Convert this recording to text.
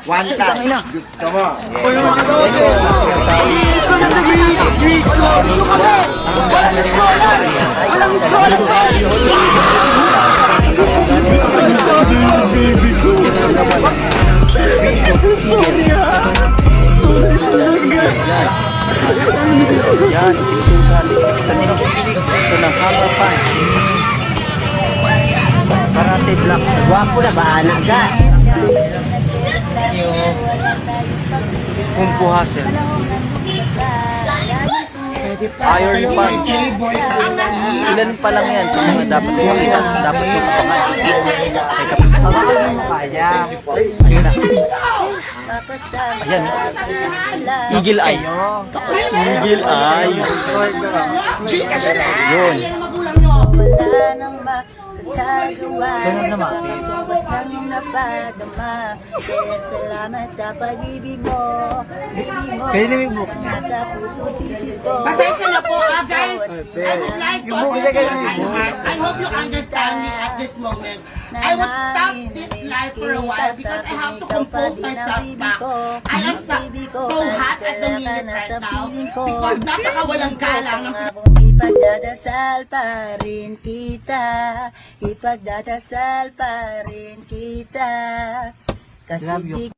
One time. Gusto mo? Yan, ito na harapan. Karate black. Guwapo na ba, anak ka? Yung Kumpu Hustle. Iron Punch. Ilan pa lang yan sa mga dapat makita. Dapat yung kaya. Ayun na. Ayan. Eagle Eye. Eagle Eye. Yun. Wala nang makakagawa. Ganun naman. Tuwas lang yung napadama. Kaya salamat sa pag-ibig mo. Ibig mo. Nasa puso't isip ko. Pasensya na po, guys. I would like to I hope you understand me at this moment. I will stop this life for a while because I have to compose myself back. I am so hot at the minute right now because napakawalang galang ng Ipagdadasal pa rin kita, ipagdadasal pa rin kita, kasi di